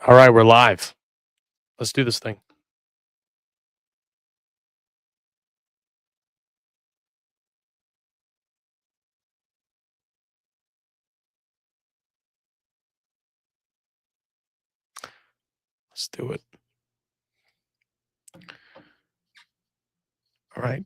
All right, we're live. Let's do this thing. Let's do it. All right.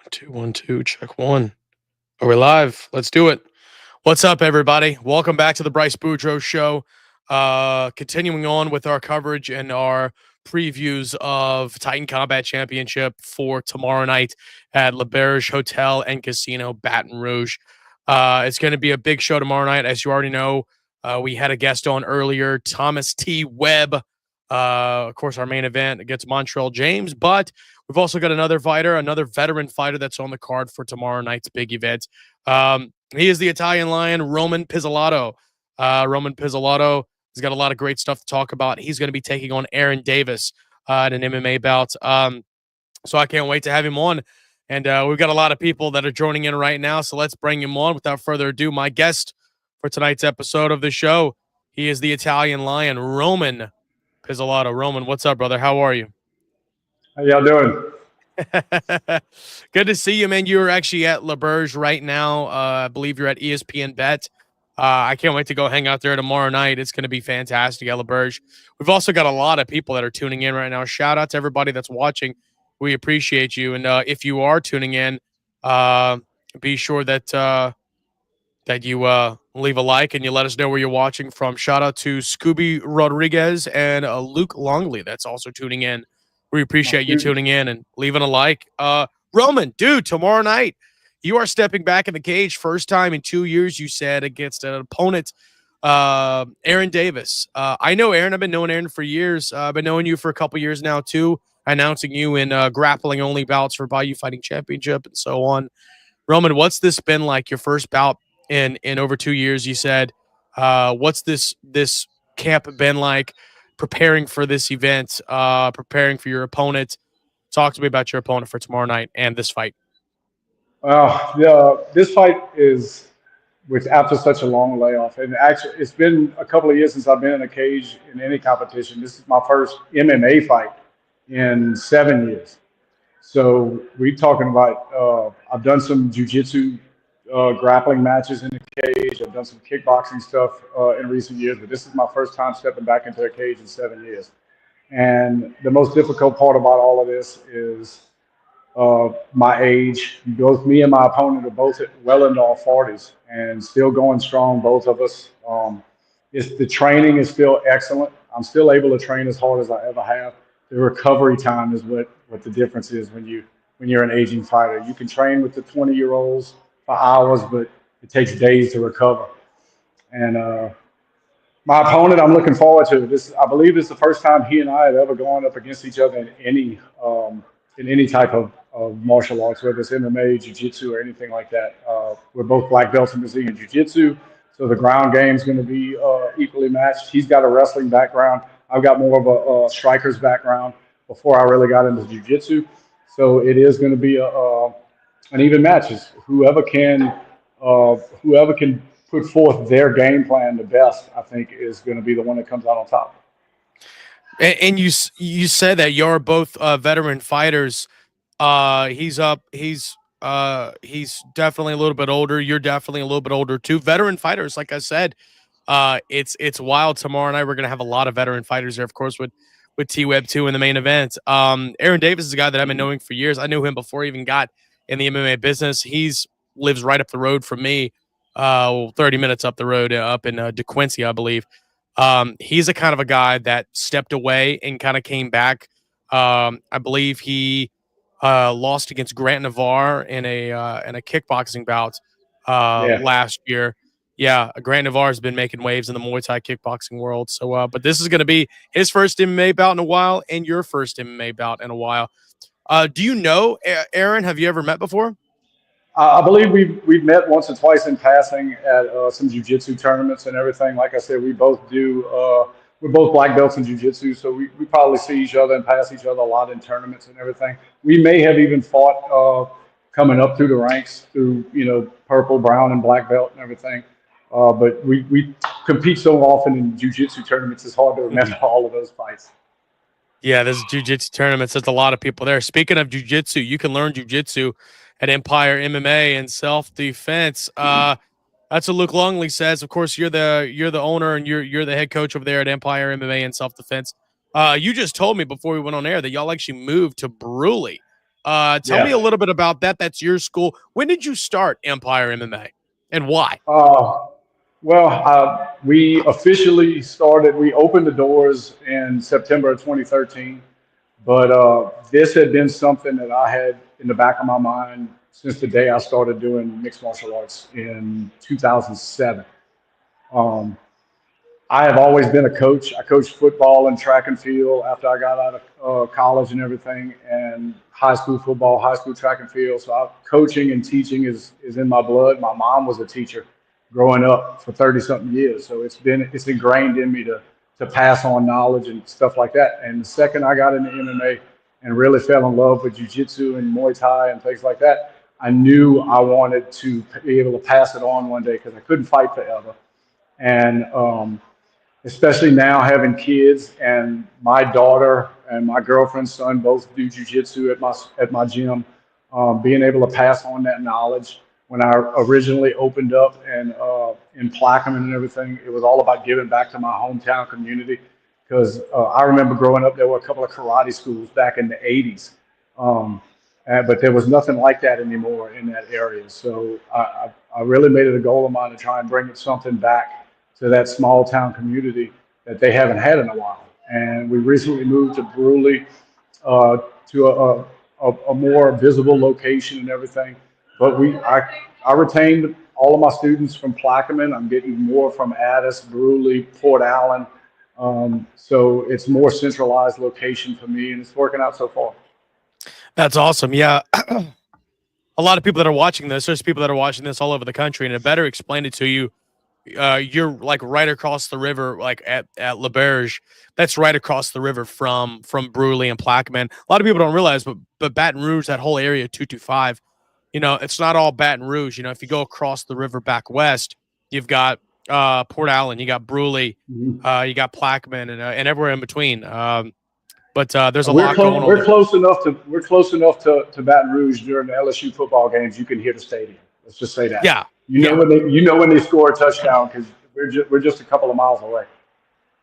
One, two, 1, 2, check one. Are we live? Let's do it. What's up, everybody? Welcome back to the Bryce Boudreaux Show. Continuing on with our coverage and our previews of Titan Combat Championship for tomorrow night at Le Berge Hotel and Casino, Baton Rouge. It's going to be a big show tomorrow night. As you already know, we had a guest on earlier, Thomas T. Webb. Of course, our main event against Montreal James, but we've also got another fighter, another veteran fighter that's on the card for tomorrow night's big event. He is the Italian Lion, Roman Pizzolato. Roman Pizzolato has got a lot of great stuff to talk about. He's going to be taking on Aaron Davis in an MMA bout. So I can't wait to have him on. And we've got a lot of people that are joining in right now. So let's bring him on. Without further ado, my guest for tonight's episode of the show, he is the Italian Lion, Roman Pizzolato. Roman, what's up, brother? How are you? How y'all doing? Good to see you, man. You're actually at Le Berge right now. I believe you're at ESPN Bet. I can't wait to go hang out there tomorrow night. It's going to be fantastic at Le Berge. We've also got a lot of people that are tuning in right now. Shout out to everybody that's watching. We appreciate you. And if you are tuning in, be sure that you leave a like and you let us know where you're watching from. Shout out to Scooby Rodriguez and Luke Longley that's also tuning in. We appreciate you tuning in and leaving a like. Roman, dude, tomorrow night, you are stepping back in the cage. First time in 2 years, you said, against an opponent, Aaron Davis. I know Aaron. I've been knowing Aaron for years. I've been knowing you for a couple years now, too, announcing you in grappling-only bouts for Bayou Fighting Championship and so on. Roman, what's this been like, your first bout in over 2 years? You said, what's this camp been like, preparing for this event, preparing for your opponent? Talk to me about your opponent for tomorrow night and this fight. This fight is with after such a long layoff, and actually, it's been a couple of years since I've been in a cage in any competition. This is my first MMA fight in 7 years. So we're talking about. I've done some jujitsu grappling matches in the cage. I've done some kickboxing stuff in recent years, but this is my first time stepping back into a cage in 7 years. And the most difficult part about all of this is my age. Both me and my opponent are both well into our 40s and still going strong, both of us. The training is still excellent. I'm still able to train as hard as I ever have. The recovery time is what the difference is when you're an aging fighter. You can train with the 20-year-olds for hours, but it takes days to recover. And my opponent, I'm looking forward to this. I believe it's the first time he and I have ever gone up against each other in any type of martial arts, whether it's MMA, jiu-jitsu, or anything like that. We're both black belts in Brazilian jiu-jitsu, so the ground game is going to be equally matched. He's got a wrestling background. I've got more of a striker's background before I really got into jiu-jitsu. So it is going to be an even match. Whoever can put forth their game plan the best, I think, is going to be the one that comes out on top. And you said that you're both veteran fighters. He's definitely a little bit older. You're definitely a little bit older too. Veteran fighters, like I said, it's wild. Tomorrow night we're gonna have a lot of veteran fighters there, of course, with T Web 2 in the main event. Aaron Davis is a guy that I've been knowing for years. I knew him before he even got in the MMA business. He's lives right up the road from me, 30 minutes up the road, up in DeQuincy, I believe. He's a kind of a guy that stepped away and kind of came back. I believe he lost against Grant Navarre in a kickboxing bout last year. Yeah, Grant Navarre has been making waves in the Muay Thai kickboxing world. So, but this is going to be his first MMA bout in a while and your first MMA bout in a while. Do you know Aaron? Have you ever met before? I believe we've met once or twice in passing at some jujitsu tournaments and everything. Like I said, we both do. We're both black belts in jujitsu, so we probably see each other and pass each other a lot in tournaments and everything. We may have even fought coming up through the ranks, through purple, brown, and black belt and everything. But we compete so often in jujitsu tournaments; it's hard to remember all of those fights. Yeah, there's jiu-jitsu tournaments. There's a lot of people there. Speaking of jiu-jitsu, you can learn jiu-jitsu at Empire MMA and self-defense. That's what Luke Longley says. Of course, you're the owner and you're the head coach over there at Empire MMA and self-defense. You just told me before we went on air that y'all actually moved to Bruley. Tell me a Yeah. little bit about that. That's your school. When did you start Empire MMA and why? We officially started, we opened the doors in September of 2013, but this had been something that I had in the back of my mind since the day I started doing mixed martial arts in 2007. Um, I have always been a coach. I coached football and track and field after I got out of college and everything, and high school football, high school track and field. So coaching and teaching is in my blood. My mom was a teacher growing up for 30 something years, so it's ingrained in me to pass on knowledge and stuff like that. And the second I got into MMA and really fell in love with jiu-jitsu and Muay Thai and things like that, I knew I wanted to be able to pass it on one day because I couldn't fight forever. And especially now having kids, and my daughter and my girlfriend's son both do jujitsu at my gym. Being able to pass on that knowledge. When I originally opened up and in Plaquemine and everything, it was all about giving back to my hometown community. Because I remember growing up, there were a couple of karate schools back in the '80s, but there was nothing like that anymore in that area. So I really made it a goal of mine to try and bring something back to that small town community that they haven't had in a while. And we recently moved to Bruley to a more visible location and everything. But I retained all of my students from Plaquemine. I'm getting more from Addis, Bruley, Port Allen. So it's more centralized location for me, and it's working out so far. That's awesome. Yeah. A lot of people that are watching this, there's people that are watching this all over the country, and to better explain it to you, you're like right across the river, like at Le Berge. That's right across the river from Bruley and Plaquemine. A lot of people don't realize, but Baton Rouge, that whole area, 225. It's not all Baton Rouge. If you go across the river back west, you've got Port Allen, you got Bruley, Mhm. you got Plaquemine, and everywhere in between. But there's a We're lot going close. on there. We're close enough to Baton Rouge during the LSU football games. You can hear the stadium. Let's just say that. Yeah, You know yeah. when they score a touchdown because we're just a couple of miles away.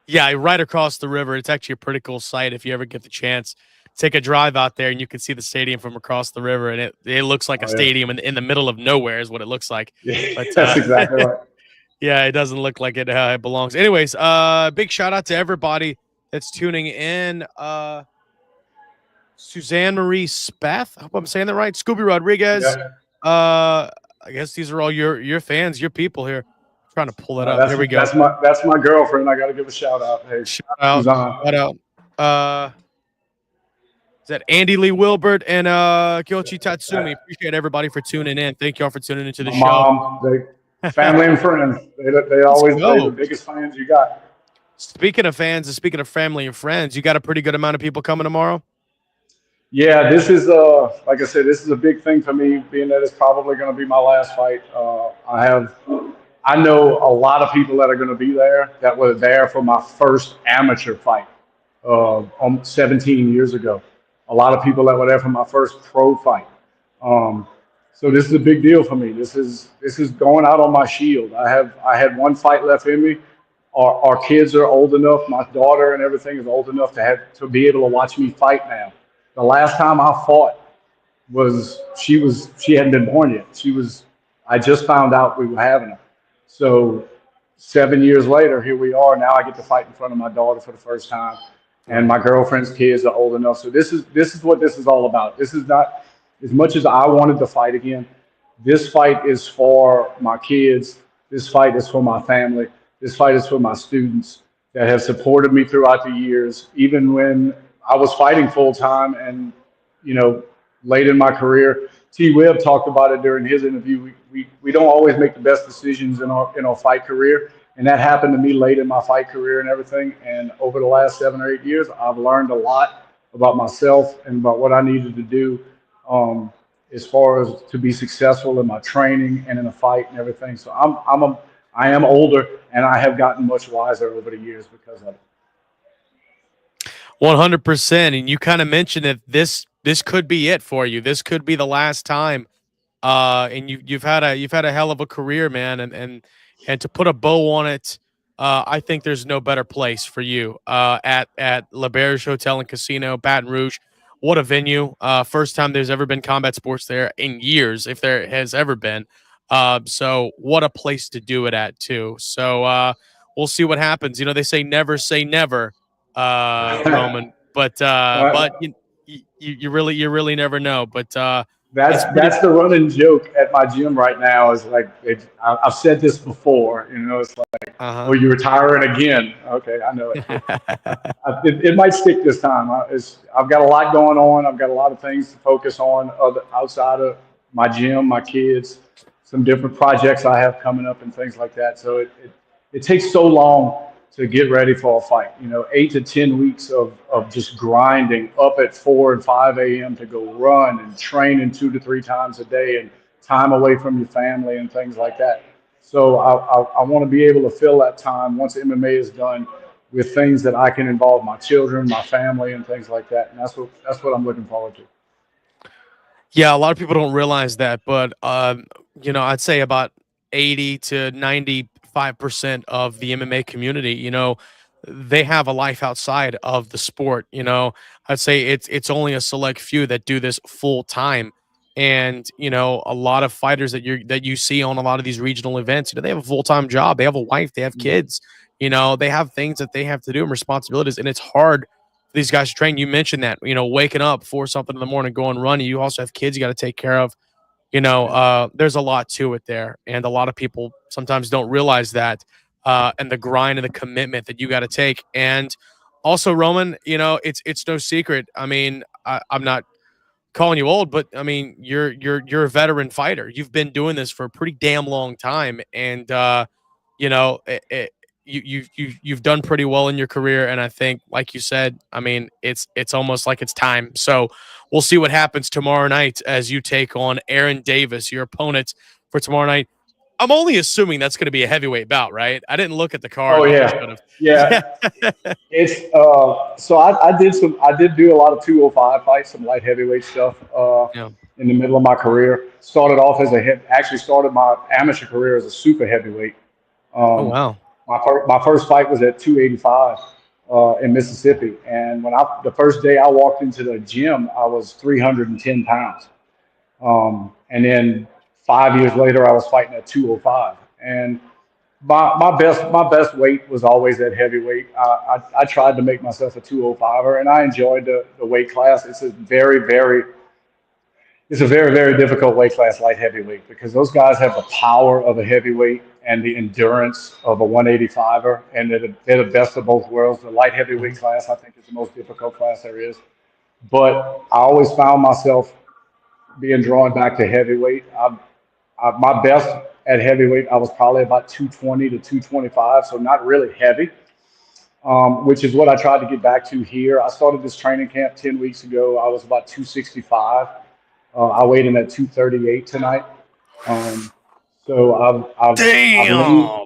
Yeah, right across the river. It's actually a pretty cool sight if you ever get the chance. Take a drive out there and you can see the stadium from across the river, and it looks like a Oh yeah, stadium in the middle of nowhere is what it looks like. yeah, But that's exactly right. yeah, it doesn't look like it belongs. Anyways, big shout out to everybody that's tuning in. Suzanne Marie Spath, I hope I'm saying that right. Scooby Rodriguez. Yeah, I guess these are all your fans, your people here. I'm trying to pull it up. that's Here we go. that's my girlfriend. I got to give a shout out. Hey, Shout out. Suzanne. Shout out. Is that Andy Lee Wilbert and Kyochi Tatsumi? Appreciate everybody for tuning in. Thank y'all for tuning into the My show. mom, family and friends. They always they're the biggest fans you got. Speaking of fans and speaking of family and friends, you got a pretty good amount of people coming tomorrow. Yeah, this is like I said, this is a big thing for me, being that it's probably going to be my last fight. I know a lot of people that are going to be there that were there for my first amateur fight 17 years ago. A lot of people that were there for my first pro fight. So this is a big deal for me. This is going out on my shield. I had one fight left in me. Our kids are old enough. My daughter and everything is old enough to be able to watch me fight now. The last time I fought she hadn't been born yet. I just found out we were having her. So 7 years later, here we are. Now I get to fight in front of my daughter for the first time, and my girlfriend's kids are old enough. So this is what this is all about. This is not, as much as I wanted to fight again. This fight is for my kids. This fight is for my family. This fight is for my students that have supported me throughout the years, even when I was fighting full time and late in my career. T. Webb talked about it during his interview. We don't always make the best decisions in our fight career, and that happened to me late in my fight career and everything. And over the last 7 or 8 years, I've learned a lot about myself and about what I needed to do, as far as to be successful in my training and in a fight and everything. So I am older, and I have gotten much wiser over the years because of it. 100%. And you kind of mentioned that this could be it for you. This could be the last time. And you've had a hell of a career, man, and to put a bow on it, I think there's no better place for you at La Berge Hotel and Casino, Baton Rouge. What a venue! First time there's ever been combat sports there in years, if there has ever been. So what a place to do it at too. So we'll see what happens. You know, they say never, Roman, but Uh, you really never know. But That's it's pretty. that's the running joke at my gym right now. Is like I've said this before. It's like, oh, Uh you retiring again? Okay, I know it. huh. It might stick this time. I've got a lot going on. I've got a lot of things to focus on outside of my gym, my kids, some different projects I have coming up and things like that. So it takes so long to get ready for a fight. 8 to 10 weeks of just grinding up at 4 and 5 a.m. to go run and training 2 to 3 times a day and time away from your family and things like that. So I want to be able to fill that time once MMA is done with things that I can involve my children, my family, and things like that. And that's what I'm looking forward to. Yeah, a lot of people don't realize that, but I'd say about 80 to 95% of the MMA community, they have a life outside of the sport. I'd say it's only a select few that do this full time. And, a lot of fighters that you see on a lot of these regional events, they have a full-time job, they have a wife, they have kids, they have things that they have to do and responsibilities, and it's hard these guys train. You mentioned that, waking up for something in the morning, going running. You also have kids you got to take care of. There's a lot to it there, and a lot of people sometimes don't realize that, and the grind and the commitment that you got to take. And also, Roman, it's no secret. I mean, I'm not calling you old, but I mean, you're a veteran fighter. You've been doing this for a pretty damn long time, and you know, you've done pretty well in your career, and I think, like you said, I mean, it's almost like it's time. So we'll see what happens tomorrow night as you take on Aaron Davis, your opponent for tomorrow night. I'm only assuming that's going to be a heavyweight bout, right? I didn't look at the Oh card like I yeah, should have. yeah. It's so I did do a lot of 205 fights, some light heavyweight stuff Yeah. in the middle of my career. Started off as actually started my amateur career as a super heavyweight. Oh Um, wow. my first fight was at 285 in Mississippi, and the first day I walked into the gym, I was 310 pounds. And then 5 years later, I was fighting at 205, and my best weight was always at heavyweight. I tried to make myself a 205er, and I enjoyed the weight class. It's a very difficult weight class, light heavyweight, because those guys have the power of a heavyweight and the endurance of a 185er, and they're the best of both worlds. The light heavyweight Mhm. class, I think, is the most difficult class there is. But I always found myself being drawn back to heavyweight. My best at heavyweight, I was probably about 220 to 225, so not really heavy, which is what I tried to get back to here. I started this training camp 10 weeks ago. I was about 265. I weighed in at 238 tonight. Um, so Damn.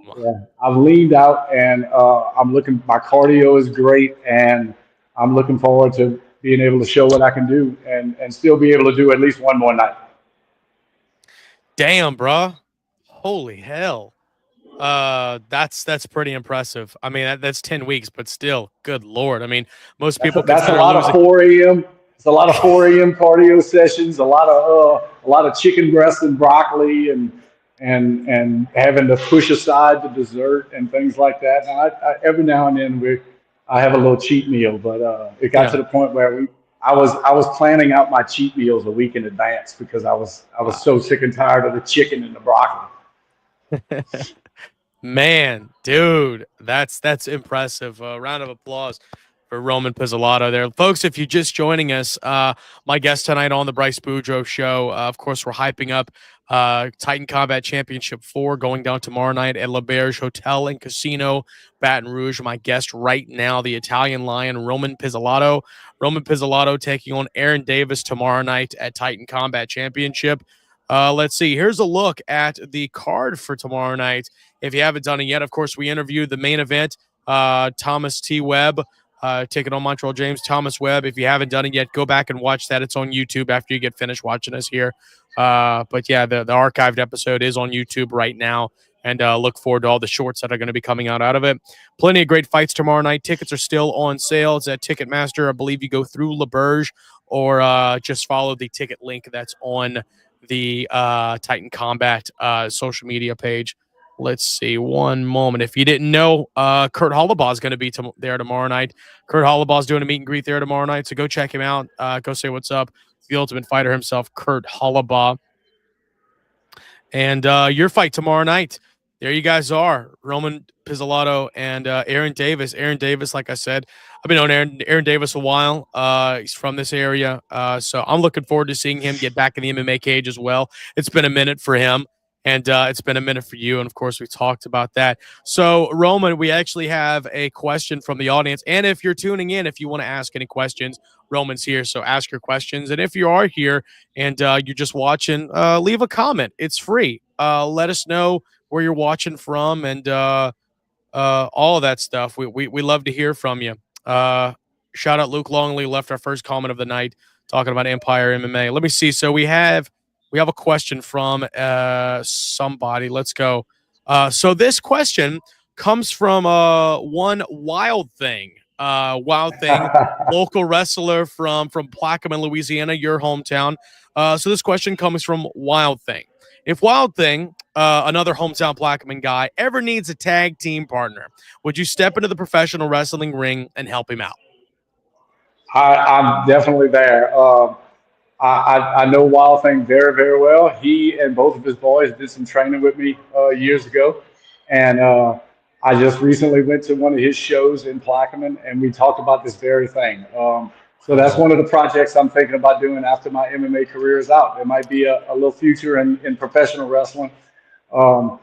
I've leaned out, and I'm looking. My cardio is great, and I'm looking forward to being able to show what I can do, and still be able to do at least one more night. Damn, bruh. Holy hell. That's pretty impressive. I mean, that's 10 weeks, but still, good lord. I mean, most people That's a consider lot of losing. 4 a.m. It's a lot of 4 a.m. cardio sessions. A lot of chicken breast and broccoli, and having to push aside the dessert and things like that. Now, every now and then I have a little cheat meal, but it got to Yeah. the point where I was planning out my cheat meals a week in advance because I was Wow. so sick and tired of the chicken and the broccoli. Man, dude, that's impressive. Round of applause for Roman Pizzolato there. Folks, if you're just joining us, my guest tonight on the Bryce Boudreaux Show, of course, we're hyping up Titan Combat Championship 4 going down tomorrow night at L'Auberge Hotel and Casino, Baton Rouge. My guest right now, the Italian Lion, Roman Pizzolato. Roman Pizzolato taking on Aaron Davis tomorrow night at Titan Combat Championship. Let's see. Here's a look at the card for tomorrow night. If you haven't done it yet, of course, we interviewed the main event, Thomas T. Webb, taking on Montreal James. Thomas Webb, if you haven't done it yet, go back and watch that. It's on YouTube after you get finished watching us here. But yeah, the archived episode is on YouTube right now, and look forward to all the shorts that are going to be coming out of it. Plenty of great fights tomorrow night. Tickets are still on sale. It's at Ticketmaster. I believe you go through L'Auberge or just follow the ticket link that's on the Titan Combat social media page. Let's see. One moment. If you didn't know, Kurt Hollabaugh is going to be there tomorrow night. Kurt Hollabaugh is doing a meet and greet there tomorrow night, so go check him out. Go say what's up. The Ultimate Fighter himself, Kurt Hollabaugh. And your fight tomorrow night. There you guys are, Roman Pizzolato and Aaron Davis. Aaron Davis, like I said, I've been on Aaron Davis a while. He's from this area, so I'm looking forward to seeing him get back in the MMA cage as well. It's been a minute for him, and it's been a minute for you, and of course we talked about that. So, Roman, we actually have a question from the audience, and if you're tuning in, if you want to ask any questions, Roman's here, so ask your questions. And if you are here and you're just watching, leave a comment. It's free. Let us know where you're watching from and all of that stuff. We love to hear from you. Shout out Luke Longley, left our first comment of the night talking about Empire MMA. Let me see. So we have a question from somebody. Let's go. So this question comes from one Wild Thing. Local wrestler from Plaquemine, Louisiana, your hometown. So this question comes from Wild Thing. If Wild Thing, another hometown Plaquemine guy, ever needs a tag team partner, would you step into the professional wrestling ring and help him out? I'm definitely there. I know Wild Thing very, very well. He and both of his boys did some training with me years ago. And I just recently went to one of his shows in Plaquemine, and we talked about this very thing. So that's one of the projects I'm thinking about doing after my MMA career is out. There might be a little future in professional wrestling. I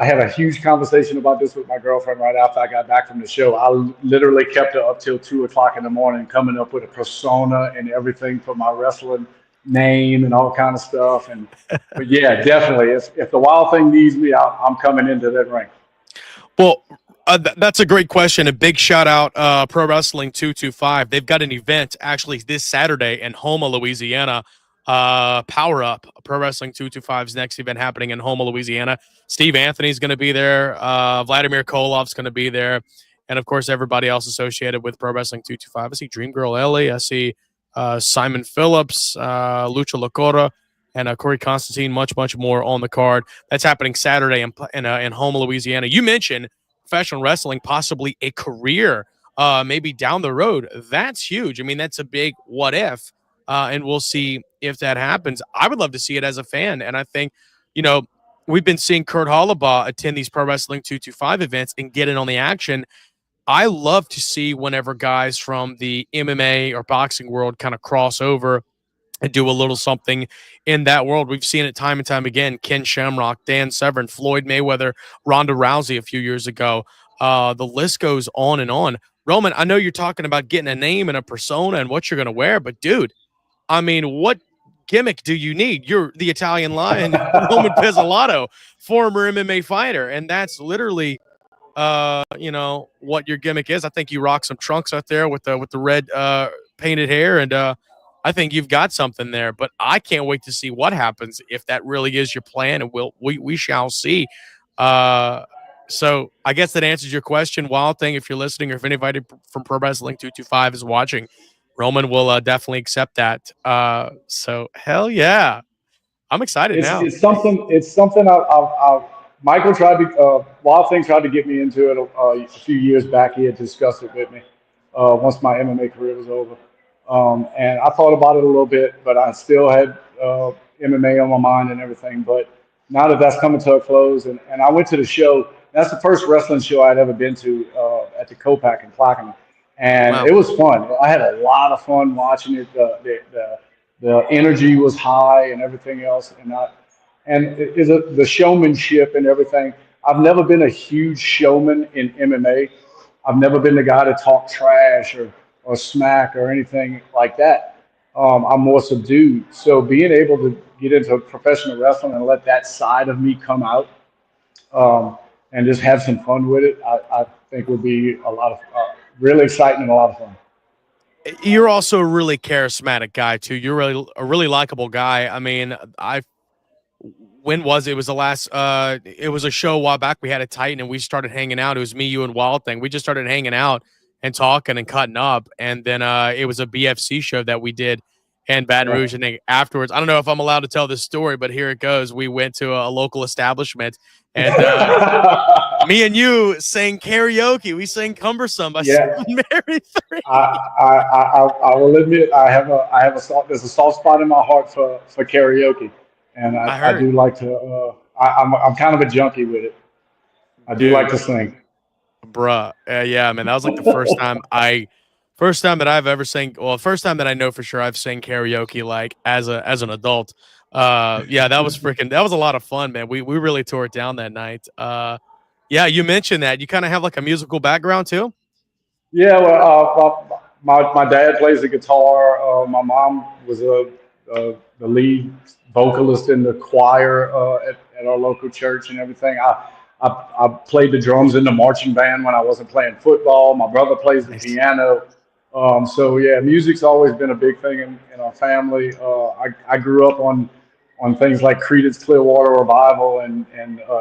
had a huge conversation about this with my girlfriend right after I got back from the show. I literally kept her up till 2 o'clock in the morning, coming up with a persona and everything for my wrestling name and all kind of stuff. But yeah, definitely, if the Wild Thing needs me, I'm coming into that ring. Well, that's a great question. A big shout out, Pro Wrestling 225. They've got an event actually this Saturday in Houma, Louisiana. Power Up, Pro Wrestling 225's next event happening in Houma, Louisiana. Steve Anthony's going to be there. Vladimir Kolov's going to be there. And, of course, everybody else associated with Pro Wrestling 225. I see Dream Girl Ellie. I see Simon Phillips, Lucha Lacora, and Corey Constantine, much, much more on the card. That's happening Saturday in Houma, Louisiana. You mentioned professional wrestling, possibly a career, maybe down the road. That's huge. I mean, that's a big what if. And we'll see if that happens. I would love to see it as a fan. And I think, we've been seeing Kurt Hollabaugh attend these Pro Wrestling 225 events and get in on the action. I love to see whenever guys from the MMA or boxing world kind of cross over and do a little something in that world. We've seen it time and time again. Ken Shamrock, Dan Severn, Floyd Mayweather, Ronda Rousey a few years ago. The list goes on and on. Roman, I know you're talking about getting a name and a persona and what you're going to wear, but dude, I mean, what gimmick do you need? You're the Italian Lion, Roman Pizzolato, former MMA fighter, and that's literally, what your gimmick is. I think you rock some trunks out there with the red painted hair, and I think you've got something there. But I can't wait to see what happens if that really is your plan, and we shall see. So I guess that answers your question, Wild Thing. If you're listening, or if anybody from Pro Wrestling 225 is watching, Roman will definitely accept that. So hell yeah, I'm excited now. It's something. Michael Wild Thing tried to get me into it a few years back. He had discussed it with me once my MMA career was over, and I thought about it a little bit, but I still had MMA on my mind and everything. But now that that's coming to a close, and I went to the show. That's the first wrestling show I'd ever been to at the Copac in Plaquemine. and Wow. it was fun. I had a lot of fun watching it. The energy was high and everything else, and it is the showmanship and everything. I've never been a huge showman in MMA. I've never been the guy to talk trash or smack or anything like that. I'm more subdued. So being able to get into professional wrestling and let that side of me come out, um, and just have some fun with it, I think would be a lot of really exciting and a lot of fun. You're also a really charismatic guy too. You're really a really likable guy. I mean, I when was it? It was the last it was a show a while back. We had a Titan and we started hanging out. It was me, you, and Wild Thing. We just started hanging out and talking and cutting up. And then it was a BFC show that we did in Baton Yeah. Rouge. And then afterwards, I don't know if I'm allowed to tell this story, but here it goes. We went to a local establishment and me and you sang karaoke. We sang Cumbersome by Yeah, Seven Mary I, Three. I will admit I have a soft, there's a soft spot in my heart for karaoke, and I I heard, do like to. I'm kind of a junkie with it. I do like dude. to sing. Bruh. Yeah, man. That was like the first time that I've ever sang, well, first time that I know for sure I've sang karaoke like as an adult. Yeah, that was a lot of fun, man. We really tore it down that night. Yeah, you mentioned that. You kind of have like a musical background too? Yeah, well, my dad plays the guitar. My mom was the lead vocalist in the choir at our local church and everything. I played the drums in the marching band when I wasn't playing football. My brother plays the Nice. piano. So yeah, music's always been a big thing in our family. I grew up on things like Creedence Clearwater Revival and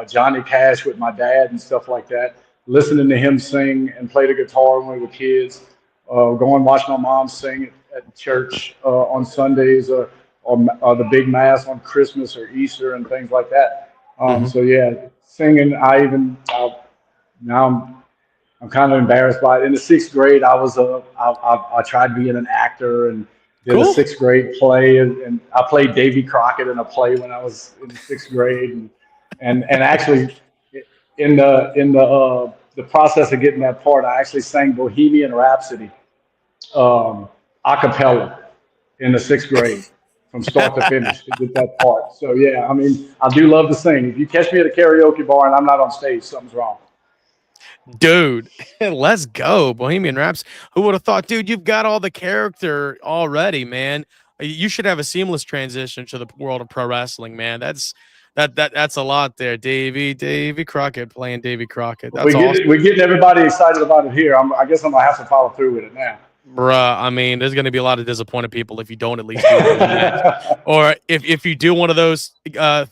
Johnny Cash with my dad and stuff like that, listening to him sing and play the guitar when we were kids. Go and watch my mom sing at church on Sundays, or the big mass on Christmas or Easter and things like that. Hmm. So yeah, singing. Now I'm kind of embarrassed by it. In the sixth grade, I tried being an actor and did a Cool. sixth grade play, and I played Davy Crockett in a play when I was in sixth grade, and actually in the process of getting that part, I actually sang Bohemian Rhapsody a cappella in the sixth grade from start to finish to get that part. So yeah, I mean, I do love to sing. If you catch me at a karaoke bar and I'm not on stage, something's wrong. Dude, let's go. Bohemian Raps. Who would have thought, dude, you've got all the character already, man. You should have a seamless transition to the world of pro wrestling, man. That's a lot there. Davy Crockett playing Davy Crockett. That's awesome. We're getting everybody excited about it here. I guess I'm gonna have to follow through with it now. Bruh, I mean, there's gonna be a lot of disappointed people if you don't at least do one match. Or if you do one of those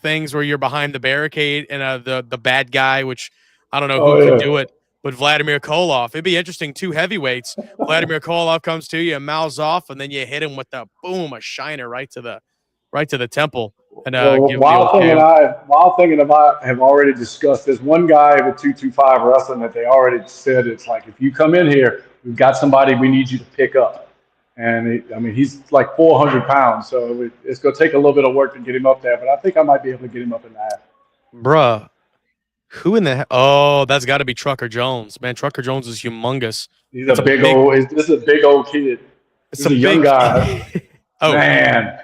things where you're behind the barricade and the bad guy, which I don't know Oh who could yeah. do it, but Vladimir Koloff. It'd be interesting, two heavyweights. Vladimir Koloff comes to you and mouths off, and then you hit him with the boom, a shiner right to the temple, and Well, give him the old KO. Wild Thing and I have already discussed. There's one guy with 225 wrestling that they already said it's like, if you come in here, we've got somebody we need you to pick up. And I mean, he's like 400 pounds, so it's going to take a little bit of work to get him up there. But I think I might be able to get him up in that. Bruh, who in the oh, that's got to be Trucker Jones, man. Trucker Jones is humongous. He's a It's a big big, old. This is a big old kid. it's He's a a young big. guy. Oh, Man,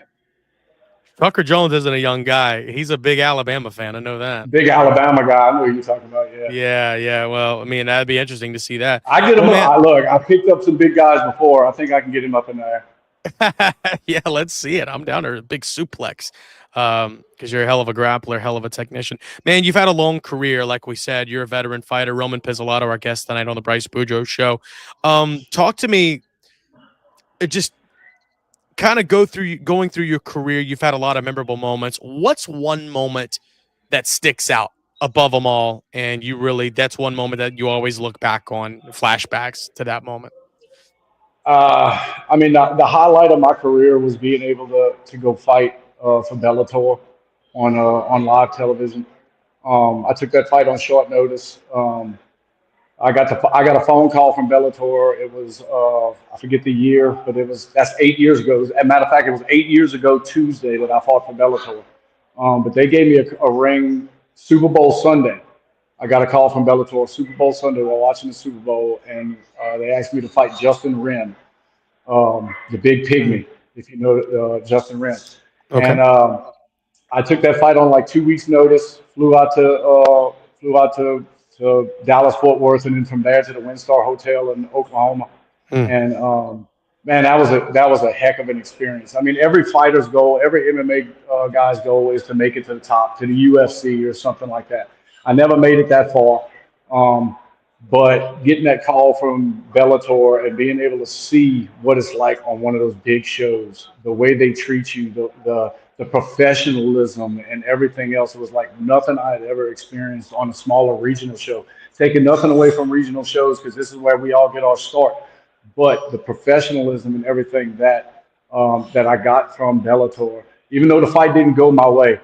Tucker Jones isn't a young guy. He's a big Alabama fan. I know that. big Alabama guy. I know who you're talking about. Yeah. Yeah. Well, I mean, that'd be interesting to see that. I get him Well, up. man, Look, I picked up some big guys before. I think I can get him up in there. yeah, let's see it. I'm down there. Big suplex. Because you're a hell of a grappler, hell of a technician. Man, you've had a long career. Like we said, you're a veteran fighter. Roman Pizzolato, our guest tonight on the Bryce Boudreaux Show. Talk to me. Just kind of going through your career. You've had a lot of memorable moments. What's one moment that sticks out above them all, and that's one moment that you always look back on, flashbacks to that moment? I mean, the highlight of my career was being able to go fight for Bellator on live television. I took that fight on short notice. I got a phone call from Bellator. It was I forget the year, but that's 8 years ago. As a matter of fact, it was 8 years ago Tuesday that I fought for Bellator. But they gave me a ring Super Bowl Sunday. I got a call from Bellator Super Bowl Sunday while watching the Super Bowl, and they asked me to fight Justin Wren, the big Mm, pygmy, if you know Justin Wren. okay. And I took that fight on like 2 weeks' notice. Flew out to Dallas Fort Worth, and then from there to the WinStar Hotel in Oklahoma. Mm, And man, that was a heck of an experience. I mean, every fighter's goal, every MMA guy's goal is to make it to the top, to the UFC or something like that. I never made it that far. Um, but getting that call from Bellator and being able to see what it's like on one of those big shows, the way they treat you, the professionalism and everything else, it was like nothing I had ever experienced on a smaller regional show. Taking nothing away from regional shows because this is where we all get our start, but the professionalism and everything that I got from Bellator, even though the fight didn't go my way,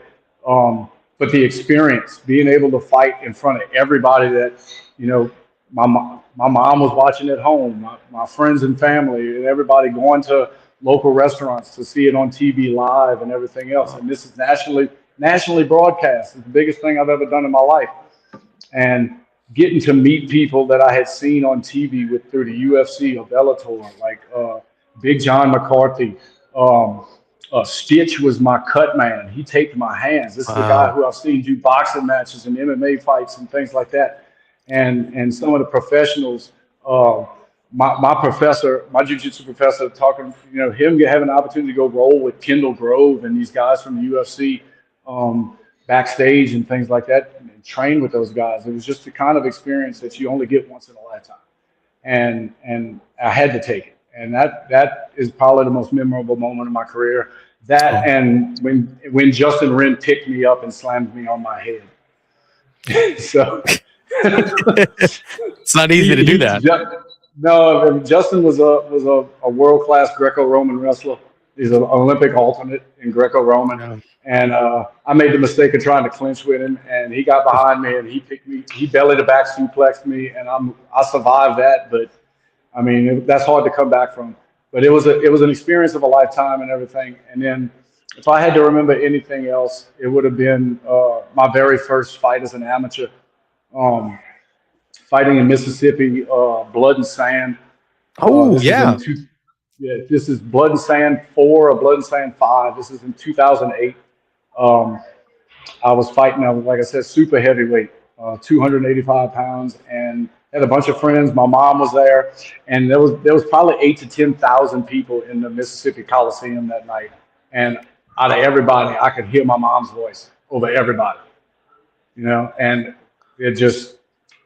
but the experience, being able to fight in front of everybody that, you know, my mom was watching at home, my friends and family, and everybody going to local restaurants to see it on TV live and everything else. oh, And this is nationally broadcast. It's the biggest thing I've ever done in my life. And getting to meet people that I had seen on TV with through the UFC or Bellator, like Big John McCarthy. Um, Stitch was my cut man. He taped my hands. This is a guy wow. who I've seen do boxing matches and MMA fights and things like that. And some of the professionals, uh, my professor, my jiu-jitsu professor, talking, him having an opportunity to go roll with Kendall Grove and these guys from the UFC, backstage and things like that, and train with those guys. It was just the kind of experience that you only get once in a lifetime, and I had to take it. And that is probably the most memorable moment of my career. That Oh. and when Justin Wren picked me up and slammed me on my head. So It's not easy to do he that. no, I mean, Justin was a world class Greco-Roman wrestler. He's an Olympic alternate in Greco-Roman, Yeah. and I made the mistake of trying to clinch with him, and he got behind me and he picked me. He belly to back suplexed me, and I survived that. But I mean, that's hard to come back from. But it was an experience of a lifetime and everything. And then if I had to remember anything else, it would have been my very first fight as an amateur. Um, Fighting in Mississippi, Blood and Sand. Oh This is in yeah. two. Yeah, this is Blood and Sand 4 or Blood and Sand 5. This is in 2008. Um, I was fighting, like I said, super heavyweight, 285 pounds, and had a bunch of friends. My mom was there, and there was probably 8 to 10,000 people in the Mississippi Coliseum that night. And out of everybody, I could hear my mom's voice over everybody, and it just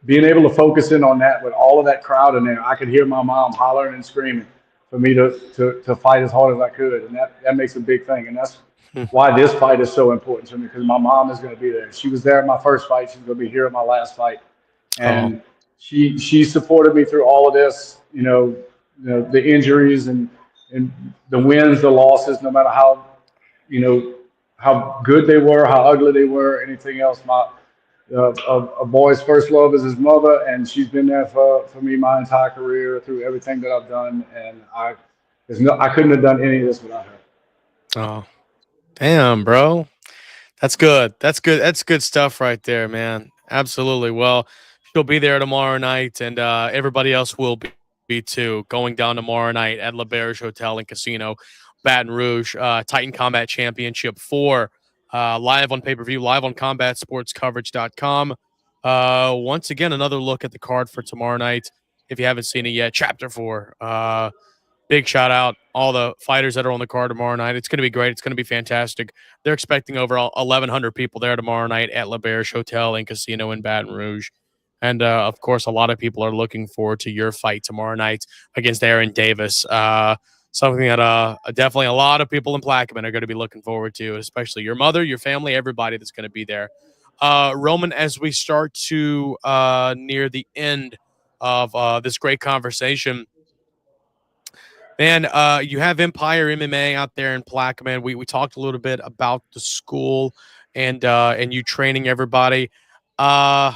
being able to focus in on that with all of that crowd in there, I could hear my mom hollering and screaming for me to fight as hard as I could, and that makes a big thing, and that's Hmm. why this fight is so important to me because my mom is going to be there. She was there at my first fight. She's going to be here at my last fight, Oh, and she supported me through all of this. The injuries and the wins, the losses, no matter you know how good they were, how ugly they were, anything else. A boy's first love is his mother, and she's been there for me my entire career through everything that I've done, and I couldn't have done any of this without her. oh, damn, bro. That's good. That's good. That's good stuff right there, man. Absolutely. Well, she'll be there tomorrow night, and everybody else will be too. Going down tomorrow night at La Berge Hotel and Casino, Baton Rouge, Titan Combat Championship 4, live on pay per view, live on combatsportscoverage.com. Once again, another look at the card for tomorrow night. If you haven't seen it yet, Chapter 4. Big shout out all the fighters that are on the card tomorrow night. It's going to be great. It's going to be fantastic. They're expecting over 1,100 people there tomorrow night at La Berge Hotel and Casino in Baton Rouge. And of course, a lot of people are looking forward to your fight tomorrow night against Aaron Davis. Something that definitely a lot of people in Plaquemine are going to be looking forward to, especially your mother, your family, everybody that's going to be there. Roman, as we start to near the end of this great conversation, man, you have Empire MMA out there in Plaquemine. We talked a little bit about the school and you training everybody. Uh,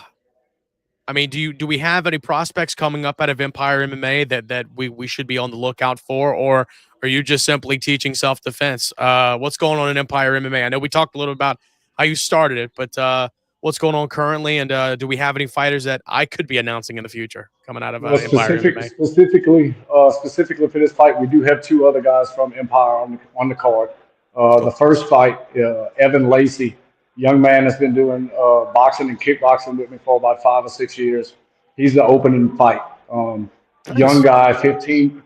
I mean, do we have any prospects coming up out of Empire MMA that we should be on the lookout for, or are you just simply teaching self defense? What's going on in Empire MMA? I know we talked a little about how you started it, but what's going on currently, and do we have any fighters that I could be announcing in the future coming out of Well, Empire MMA? specifically for this fight, we do have two other guys from Empire on the card. The Cool. first fight, Evan Lacey, young man that's been doing boxing and kickboxing with me for about 5 or 6 years. He's the opening fight. Young Nice. guy, 15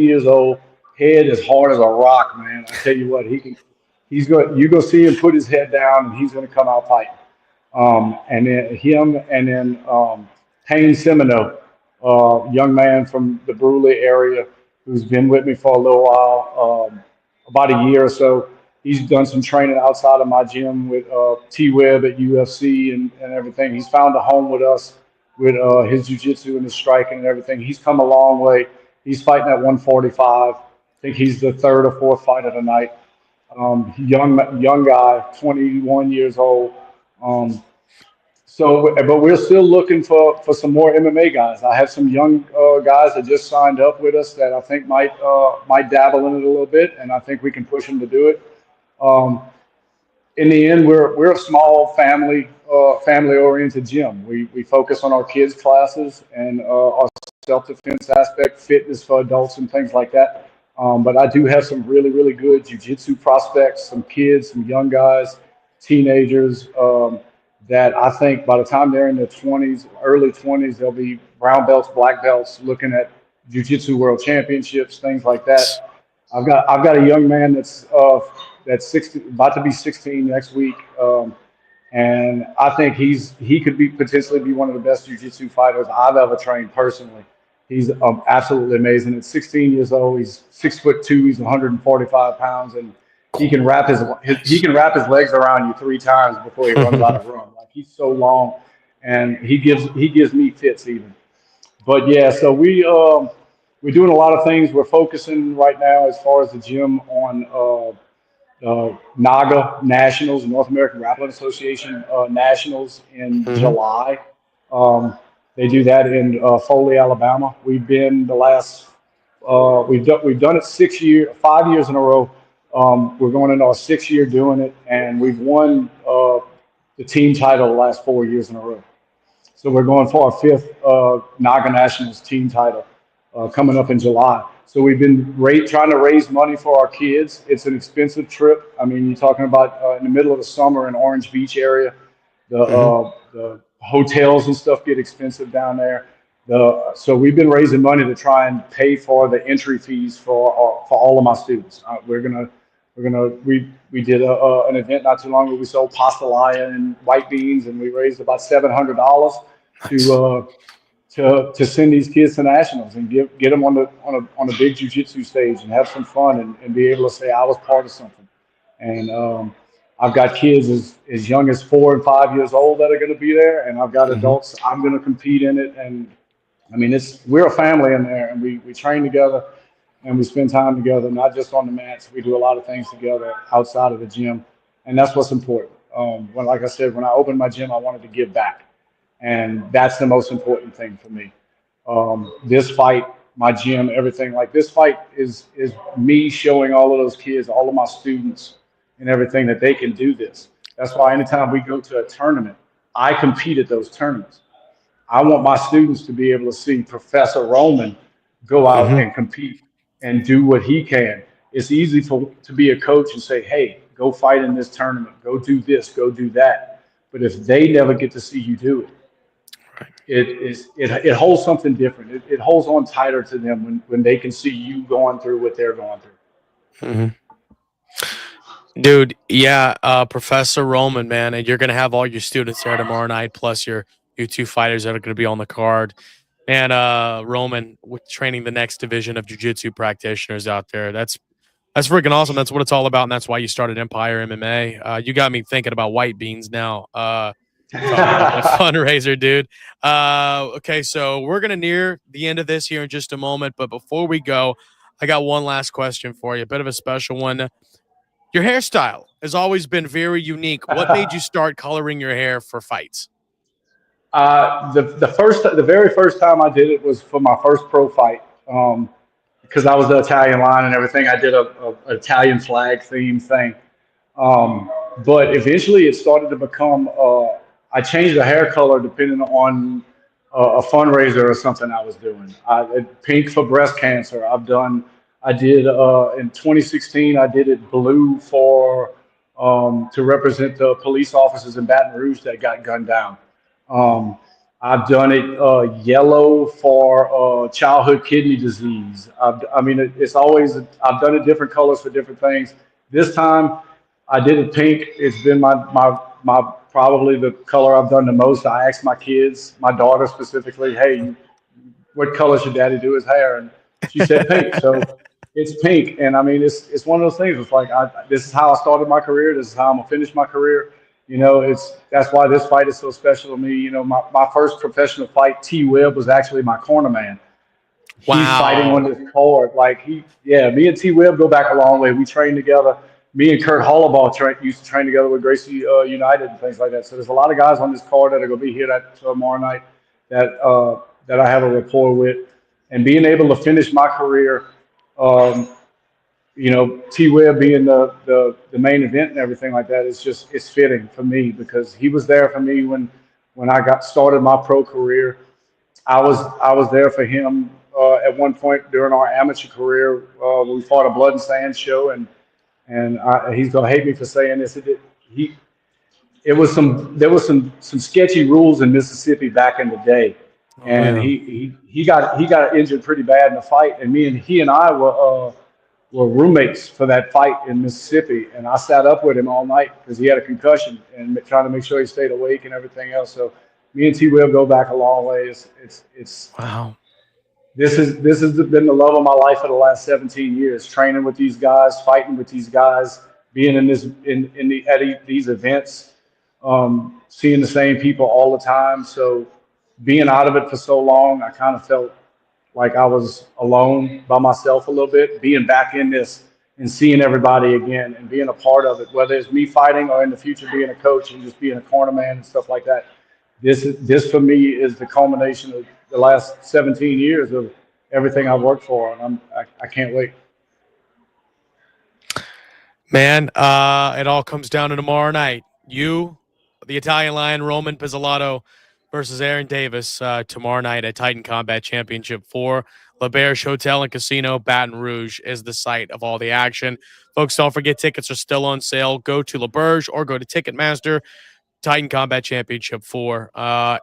years old, head as hard as a rock, man. I tell you what, he can. He's going. You go see him put his head down, and he's going to come out fighting. And then him, and then Payne Semino, young man from the Bruley area who's been with me for a little while, about a year or so. He's done some training outside of my gym with T Web at UFC and everything. He's found a home with us with his jiu-jitsu and his striking and everything. He's come a long way. He's fighting at 145. I think he's the third or fourth fight of the night. Young guy, 21 years old. Um, but we're still looking for some more MMA guys. I have some young guys that just signed up with us that I think might dabble in it a little bit, and I think we can push them to do it. Um, in the end, we're a small family oriented gym. We focus on our kids classes and our self defense aspect, fitness for adults and things like that. But I do have some really good jiu-jitsu prospects, some kids, some young guys, teenagers. That I think by the time they're in their 20s, early 20s, they'll be brown belts, black belts, looking at jiu-jitsu world championships, things like that. I've got a young man that's 60, about to be 16 next week, and I think he could be potentially be one of the best jiu-jitsu fighters I've ever trained personally. He's absolutely amazing. At 16 years old, he's 6'2", he's 145 pounds, and he can wrap he can wrap his legs around you 3 times before he runs out of room. Like he's so long, and he gives me fits even. But yeah, so we're doing a lot of things. We're focusing right now as far as the gym on NAGA Nationals, North American Grappling Association Nationals in Hmm. July. Um, they do that in Foley, Alabama. We've done it 5 years in a row. We're going into our 6th year doing it, and we've won the team title the last 4 years in a row. So we're going for our 5th Naga Nationals team title coming up in July. So we've been trying to raise money for our kids. It's an expensive trip. I mean, you're talking about in the middle of the summer in Orange Beach area. Hmm. The hotels and stuff get expensive down there. So we've been raising money to try and pay for the entry fees for all of my students. We did an event not too long ago. We sold pastelaya and white beans, and we raised about $700 to Nice. send these kids to nationals and get them on a big jiu-jitsu stage and have some fun and be able to say I was part of something. And I've got kids as young as 4 and 5 years old that are going to be there, and I've got Hmm. adults I'm going to compete in it. And I mean, we're a family in there, and we train together and we spend time together, not just on the mats. We do a lot of things together outside of the gym, and that's what's important. Like I said, when I opened my gym, I wanted to give back, and that's the most important thing for me. This fight, my gym, everything like this fight is me showing all of those kids, all of my students, and everything that they can do this. That's why anytime we go to a tournament, I compete at those tournaments. I want my students to be able to see Professor Roman go out Hmm. and compete and do what he can. It's easy to be a coach and say, hey, go fight in this tournament, go do this, go do that. But if they never get to see you do it, it holds something different. It holds on tighter to them when they can see you going through what they're going through. Hmm. Dude, yeah, Professor Roman, man, and you're gonna have all your students there tomorrow night, plus your two fighters that are gonna be on the card. And Roman with training the next division of jiu-jitsu practitioners out there. That's freaking awesome. That's what it's all about, and that's why you started Empire MMA. You got me thinking about white beans now. Talking about that fundraiser, dude. Okay, so we're gonna near the end of this here in just a moment, but before we go, I got one last question for you, a bit of a special one. Your hairstyle has always been very unique. What made you start coloring your hair for fights? The very first time I did it was for my first pro fight. Because I was the Italian line and everything, I did a Italian flag theme thing. But eventually, it started to become I changed the hair color depending on a fundraiser or something I was doing. Pink for breast cancer. I did in 2016. I did it blue for to represent the police officers in Baton Rouge that got gunned down. Um, I've done it yellow for childhood kidney disease. I mean, it's always I've done it different colors for different things. This time, I did it pink. It's been my probably the color I've done the most. I asked my kids, my daughter specifically, hey, what color should daddy do his hair? And she said pink. So it's pink. And I mean, it's one of those things. It's like, this is how I started my career. This is how I'm gonna finish my career. You know, that's why this fight is so special to me. You know, my first professional fight, T Webb, was actually my corner man. He's fighting Wow. on this card. Yeah, me and T Webb go back a long way. We trained together. Me and Kurt Hollabaugh used to train together with Gracie United and things like that. So there's a lot of guys on this card that are going to be here tomorrow night that I have a rapport with, and being able to finish my career. Um, you know, T Webb being the main event and everything like that is just it's fitting for me because he was there for me when I got started my pro career. I was there for him at one point during our amateur career. We fought a blood and sand show, and he's gonna hate me for saying this. It was there was some sketchy rules in Mississippi back in the day, Oh and yeah. he got injured pretty bad in the fight, and he and I were roommates for that fight in Mississippi, and I sat up with him all night because he had a concussion and trying to make sure he stayed awake and everything else. So me and T Will go back a long way. It's Wow. this has been the love of my life for the last 17 years. Training with these guys, fighting with these guys, being at these events, seeing the same people all the time. So being out of it for so long, I kind of felt like I was alone by myself a little bit. Being back in this and seeing everybody again and being a part of it, whether it's me fighting or in the future being a coach and just being a corner man and stuff like that. This for me is the culmination of the last 17 years of everything I've worked for, and I can't wait. Man, it all comes down to tomorrow night. You, the Italian Lion, Roman Pizzolato versus Aaron Davis tomorrow night at Titan Combat Championship 4. LaBerge Hotel and Casino, Baton Rouge is the site of all the action. Folks, don't forget tickets are still on sale. Go to LaBerge or go to Ticketmaster. Titan Combat Championship 4.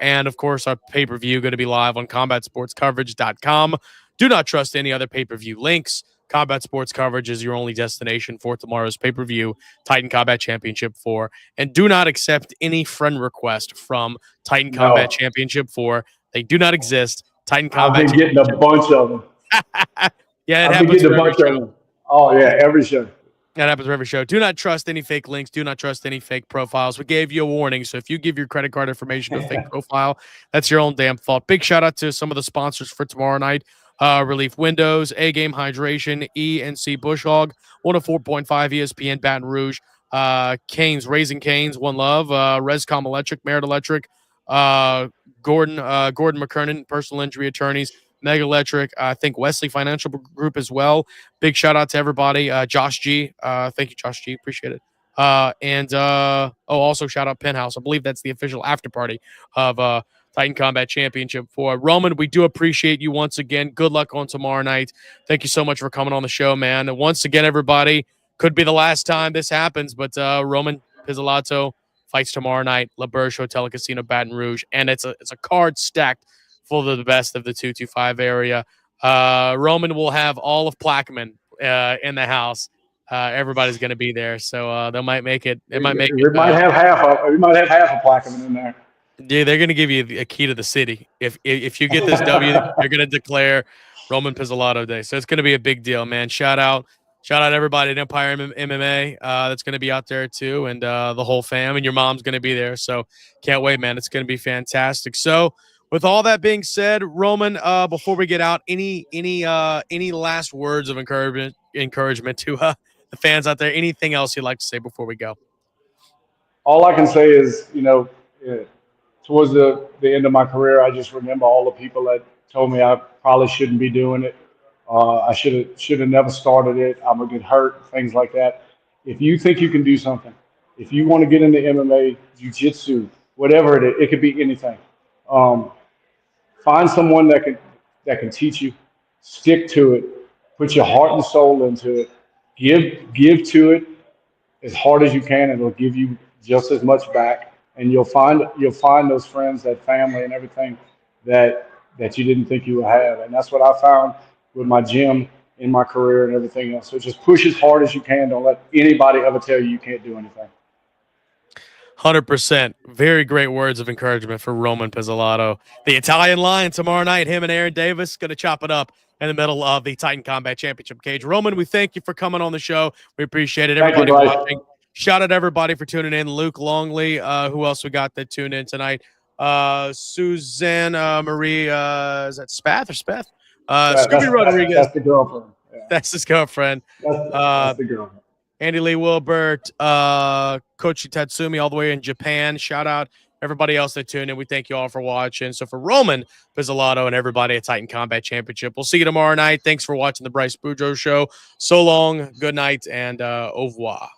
And of course, our pay per view going to be live on combatsportscoverage.com. Do not trust any other pay per view links. Combat Sports Coverage is your only destination for tomorrow's pay per view, Titan Combat Championship 4. And do not accept any friend request from Titan Combat No, Championship 4. They do not exist. Titan I've Combat been getting a Championship. bunch of them. Yeah, it I've been happens getting for a every bunch of show. them. Oh yeah, every show. That happens for every show. Do not trust any fake links. Do not trust any fake profiles. We gave you a warning. So if you give your credit card information to a fake profile, that's your own damn fault. Big shout out to some of the sponsors for tomorrow night. Relief Windows, A Game Hydration, ENC Bush Hog, 104.5 ESPN Baton Rouge, Canes, Raising Canes, One Love, Rescom Electric, Merit Electric, uh, Gordon McKernan, personal injury attorneys, Mega Electric, I think Wesley Financial Group as well. Big shout out to everybody. Josh G. Thank you, Josh G. Appreciate it. Also shout out Penthouse. I believe that's the official after party of Titan Combat Championship 4. Roman, we do appreciate you once again. Good luck on tomorrow night. Thank you so much for coming on the show, man. And once again, everybody, could be the last time this happens, but Roman Pizzolato fights tomorrow night, LaBerge Hotel and Casino, Baton Rouge, and it's a card stacked full of the best of the 225 area. Roman will have all of Plaquemine in the house. Everybody's going to be there, so they might make it. It might make We it. might have half a Plaquemine in there. Yeah, they're going to give you a key to the city. If you get this W, they're going to declare Roman Pizzolato Day. So it's going to be a big deal, man. Shout out everybody at Empire MMA that's going to be out there too, and the whole fam. And your mom's going to be there. So can't wait, man. It's going to be fantastic. So with all that being said, Roman, before we get out, any last words of encouragement to the fans out there? Anything else you'd like to say before we go? All I can say is, towards the end of my career, I just remember all the people that told me I probably shouldn't be doing it. I should have never started it. I'm gonna get hurt, things like that. If you think you can do something, if you want to get into MMA, jiu-jitsu, whatever it is. It could be anything. Um, Find someone that can teach you. Stick to it. Put your heart and soul into it. Give to it as hard as you can, and it'll give you just as much back. And you'll find those friends, that family, and everything that you didn't think you would have. And that's what I found with my gym in my career and everything else. So just push as hard as you can. Don't let anybody ever tell you you can't do anything. 100%. Very great words of encouragement for Roman Pizzolato. The Italian Lion tomorrow night, him and Aaron Davis going to chop it up in the middle of the Titan Combat Championship cage. Roman, we thank you for coming on the show. We appreciate it. Thank you, Everybody Bryce. watching. Shout out everybody for tuning in. Luke Longley. Who else we got that tuned in tonight? Suzanne Marie. Is that Spath or Speth? Scooby Rodriguez. That's the girlfriend. Yeah. That's his girlfriend. That's the girlfriend. Andy Lee Wilbert, Kochi Tatsumi, all the way in Japan. Shout out everybody else that tuned in. We thank you all for watching. So for Roman Pizzolato and everybody at Titan Combat Championship, we'll see you tomorrow night. Thanks for watching the Bryce Boudreaux Show. So long, good night, and au revoir.